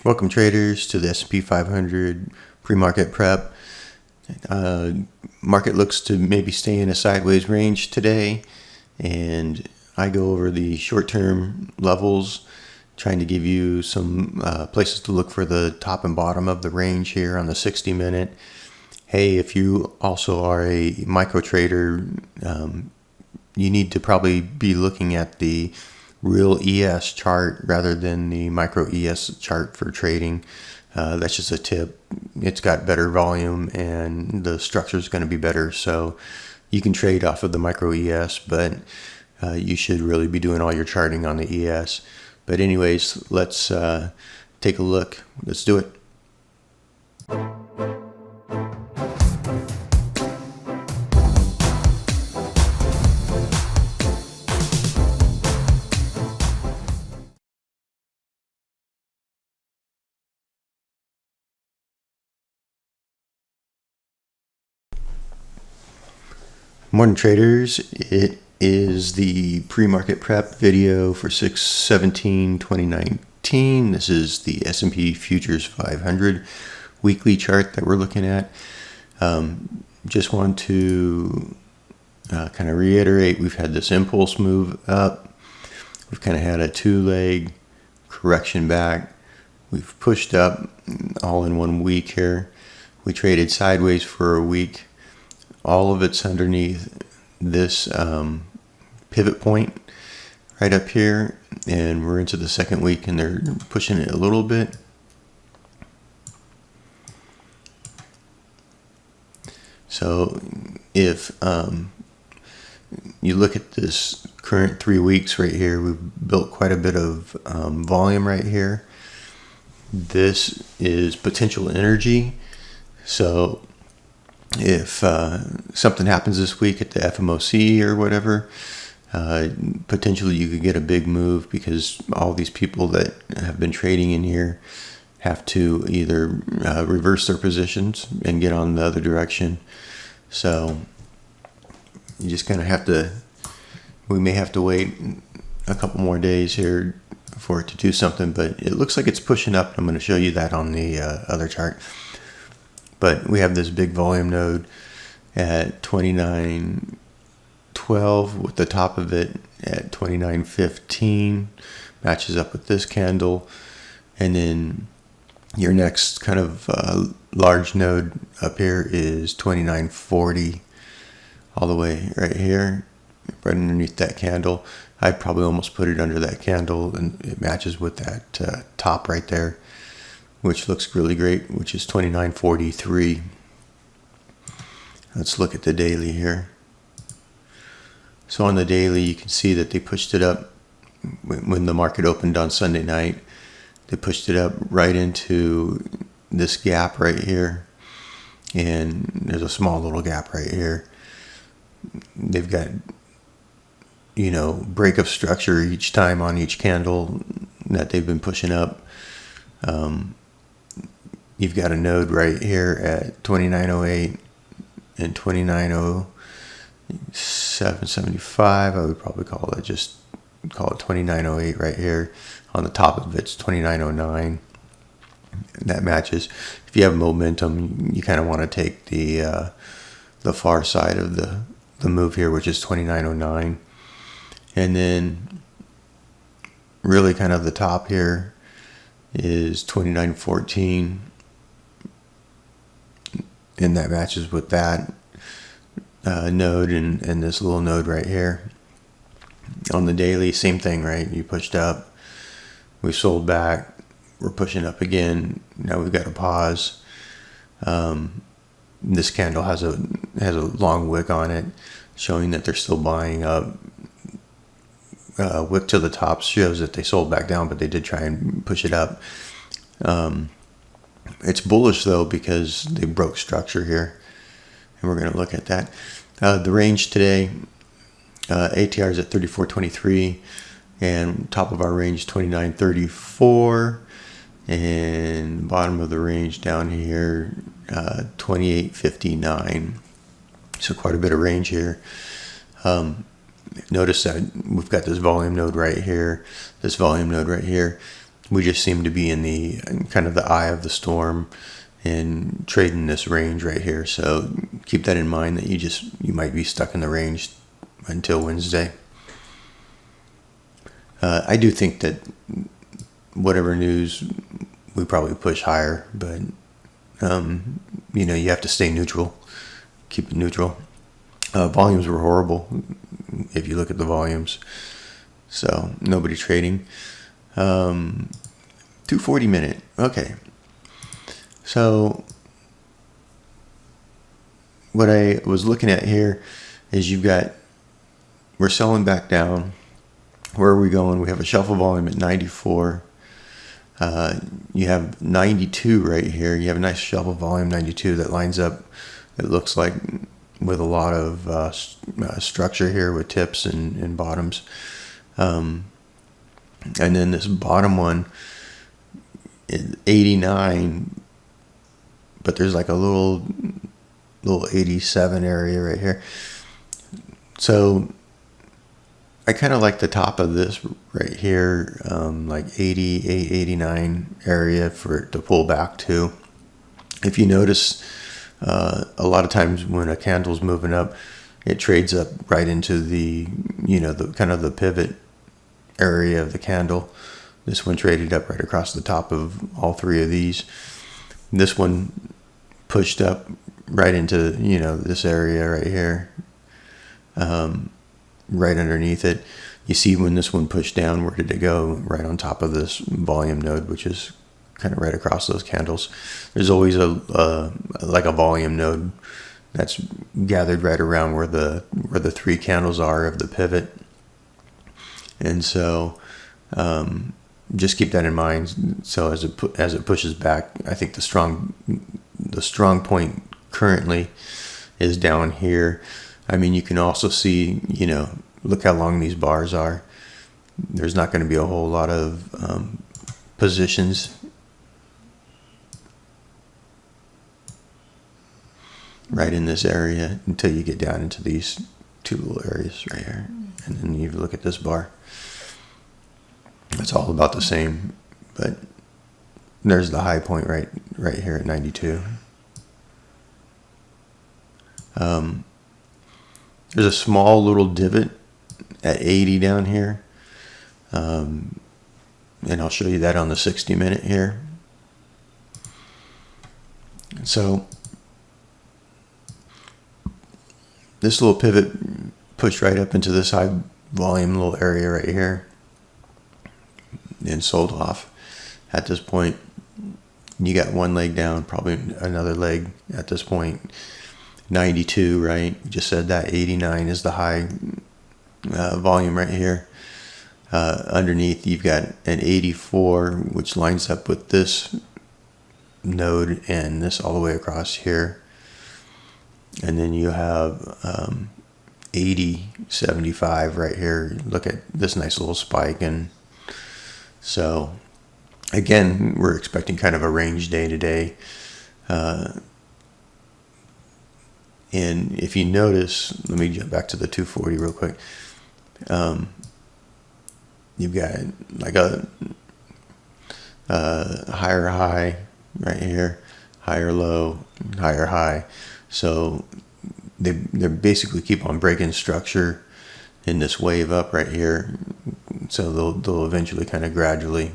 Welcome traders to the S&P 500 pre-market prep. Market looks to maybe stay in a sideways range today, and I go over the short-term levels, trying to give you some places to look for the top and bottom of the range here on the 60-minute. Hey, if you also are a micro trader, you need to probably be looking at the real ES chart rather than the micro ES chart for trading. That's just a tip. It's got better volume and the structure is going to be better, so you can trade off of the micro ES, but you should really be doing all your charting on the ES. But anyways, let's take a look. Let's do it. Morning traders, it is the pre-market prep video for 6/17/2019. This is the S&P Futures 500 weekly chart that we're looking at. Just want to kind of reiterate, we've had this impulse move up. We've kind of had a two-leg correction back. We've pushed up all in 1 week here. We traded sideways for a week. All of it's underneath this pivot point right up here, and we're into the second week and they're pushing it a little bit. So if you look at this current 3 weeks right here, we've built quite a bit of volume right here. This is potential energy. So if something happens this week at the FOMC or whatever, potentially you could get a big move, because all these people that have been trading in here have to either reverse their positions and get on the other direction. So you just kind of have to, we may have to wait a couple more days here for it to do something, but it looks like it's pushing up. I'm going to show you that on the other chart. But we have this big volume node at 29.12 with the top of it at 29.15. Matches up with this candle. And then your next kind of large node up here is 29.40, all the way right here, right underneath that candle. I'd probably almost put it under that candle, and it matches with that top right there, which looks really great, which is 29.43. Let's look at the daily here. So on the daily, you can see that they pushed it up when the market opened on Sunday night. They pushed it up right into this gap right here, and there's a small little gap right here. They've got, you know, break of structure each time on each candle that they've been pushing up. You've got a node right here at 29.08 and 29.0775. I would probably call it 29.08 right here. On the top of it's 29.09. That matches. If you have momentum, you kind of want to take the far side of the move here, which is 29.09. And then really kind of the top here is 29.14. And that matches with that node and this little node right here. On the daily, same thing, right? You pushed up, we sold back, we're pushing up again. Now we've got a pause. This candle has a long wick on it, showing that they're still buying up. Wick to the top shows that they sold back down, but they did try and push it up. It's bullish though, because they broke structure here, and we're going to look at that. The range today, ATR is at 34.23, and top of our range 29.34, and bottom of the range down here 28.59. So quite a bit of range here. Notice that we've got this volume node right here, this volume node right here. we just seem to be in the kind of the eye of the storm and trading this range right here. So keep that in mind, that you might be stuck in the range until Wednesday. I do think that whatever news, we probably push higher, but you have to stay neutral, keep it neutral. Volumes were horrible if you look at the volumes, so nobody trading. 240 minute. Okay. So what I was looking at here is we're selling back down. Where are we going? We have a shuffle volume at 94. You have 92 right here. You have a nice shuffle volume 92 that lines up, it looks like, with a lot of structure here with tips and bottoms. And then this bottom one is 89, but there's like a little 87 area right here. So I kind of like the top of this right here, like 88, 89 area for it to pull back to. If you notice, a lot of times when a candle's moving up, it trades up right into the kind of the pivot area of the candle. This one traded up right across the top of all three of these. This one pushed up right into, this area right here, right underneath it. You see when this one pushed down, where did it go? Right on top of this volume node, which is kind of right across those candles. There's always a volume node that's gathered right around where the three candles are of the pivot. And so just keep that in mind. So as it pushes back, I think the strong point currently is down here. I mean, you can also see, look how long these bars are. There's not going to be a whole lot of positions right in this area until you get down into these two little areas right here. And then you look at this bar. It's all about the same, but there's the high point right here at 92. There's a small little divot at 80 down here, and I'll show you that on the 60 minute here. So this little pivot pushed right up into this high volume little area right here and sold off. At this point, you got one leg down, probably another leg at this point. 92, right? We just said that 89 is the high volume right here. Underneath, you've got an 84, which lines up with this node and this all the way across here. And then you have 80, 75 right here. Look at this nice little spike. And so, again, we're expecting kind of a range day today. And if you notice, let me jump back to the 240 real quick. You've got like a higher high right here, higher low, higher high. So they basically keep on breaking structure in this wave up right here. So they'll eventually kind of gradually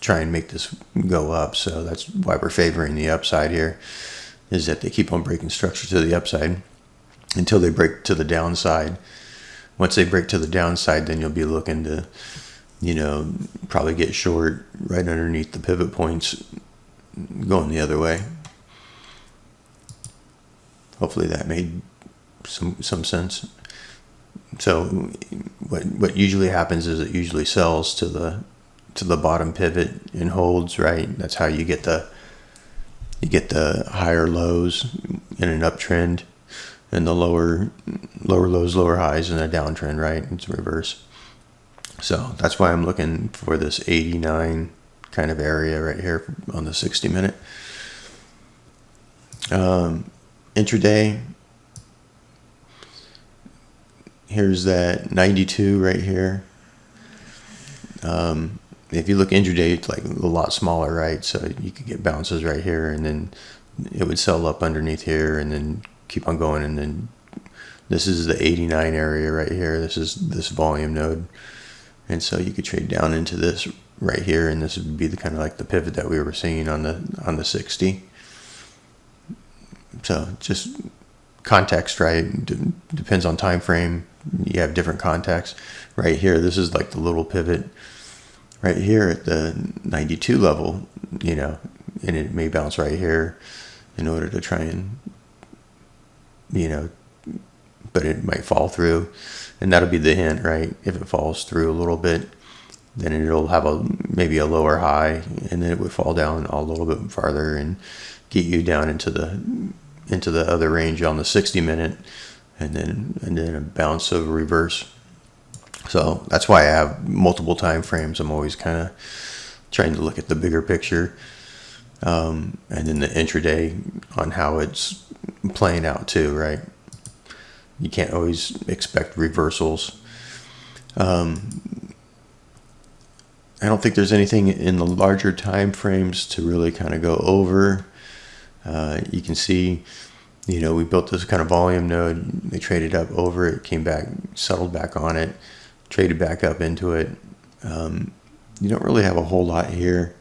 try and make this go up. So that's why we're favoring the upside here, is that they keep on breaking structure to the upside until they break to the downside. Once they break to the downside, then you'll be looking to, probably get short right underneath the pivot points going the other way. Hopefully that made some sense. So what usually happens is it usually sells to the bottom pivot and holds, right? That's how you get the higher lows in an uptrend, and the lower lows, lower highs in a downtrend, right? It's reverse. So that's why I'm looking for this 89 kind of area right here on the 60 minute. Intraday, here's that 92 right here. if you look intraday, it's like a lot smaller, right? So you could get bounces right here, and then it would sell up underneath here, and then keep on going, and then this is the 89 area right here. This is this volume node, and so you could trade down into this right here, and this would be the kind of like the pivot that we were seeing on the 60. So just context, right? Depends on time frame. You have different contexts. Right here, this is like the little pivot right here at the 92 level, and it may bounce right here in order to try and, but it might fall through, and that'll be the hint, right? If it falls through a little bit, then it'll have maybe a lower high, and then it would fall down a little bit farther and get you down into the other range on the 60-minute, and then a bounce of a reverse. So that's why I have multiple time frames. I'm always kind of trying to look at the bigger picture, and then the intraday on how it's playing out too, right? You can't always expect reversals. I don't think there's anything in the larger time frames to really kind of go over. You can see, we built this kind of volume node. They traded up over it, came back, settled back on it, traded back up into it. You don't really have a whole lot here.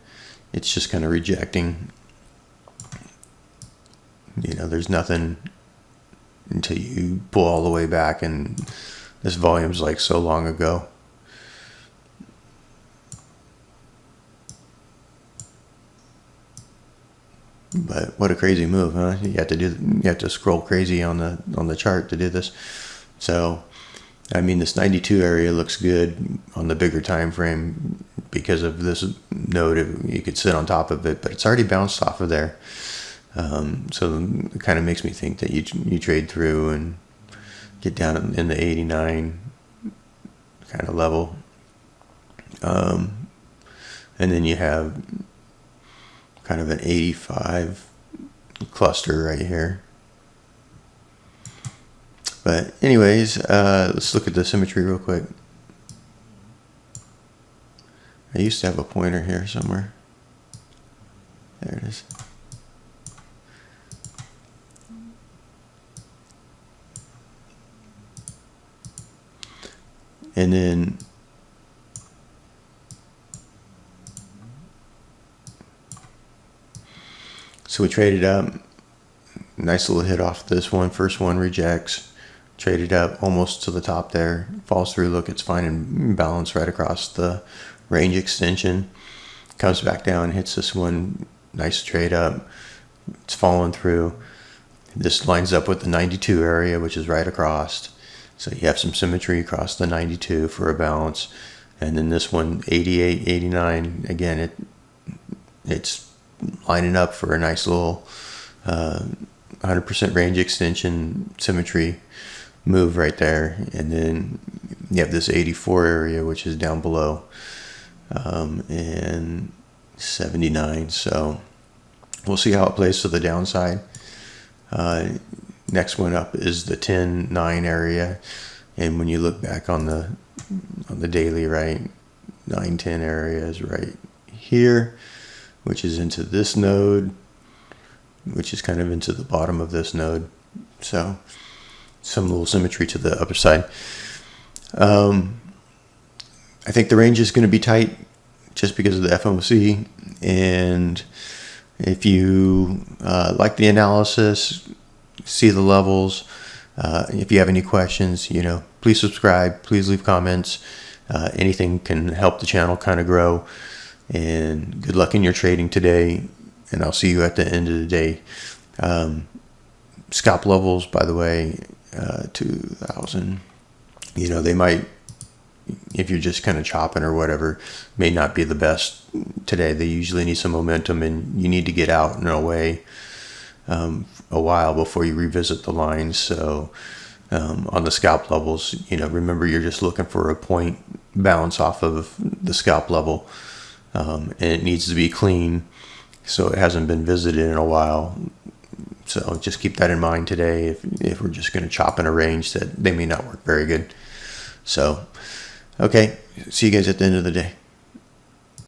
It's just kind of rejecting. There's nothing until you pull all the way back, and this volume's like so long ago. But what a crazy move, huh? You have to scroll crazy on the chart to do this. So, I mean, this 92 area looks good on the bigger time frame because of this node. You could sit on top of it, but it's already bounced off of there. So it kind of makes me think that you trade through and get down in the 89 kind of level, and then you have kind of an 85 cluster right here. But anyways, let's look at the symmetry real quick. I used to have a pointer here somewhere. There it is. And then so we traded up, nice little hit off this one. First one rejects, traded up almost to the top there, falls through. Look, it's fine and balanced right across the range extension, comes back down, hits this one, nice trade up, it's falling through. This lines up with the 92 area, which is right across. So you have some symmetry across the 92 for a balance. And then this one, 88, 89, again, it's lining up for a nice little 100% range extension symmetry move right there. And then you have this 84 area, which is down below, and 79. So we'll see how it plays to the downside. Next one up is the 10-9 area, and when you look back on the daily, right, 9-10 area is right here, which is into this node, which is kind of into the bottom of this node. So some little symmetry to the upper side. I think the range is going to be tight just because of the FOMC, and if you like the analysis, see the levels, if you have any questions, please subscribe, please leave comments. Anything can help the channel kind of grow. And good luck in your trading today, and I'll see you at the end of the day. Scalp levels, by the way, 2,000. They might, if you're just kind of chopping or whatever, may not be the best today. They usually need some momentum, and you need to get out and away a while before you revisit the lines. So on the scalp levels, remember you're just looking for a point bounce off of the scalp level, and it needs to be clean, so it hasn't been visited in a while. So just keep that in mind today if we're just going to chop in a range that they may not work very good. So, okay, see you guys at the end of the day.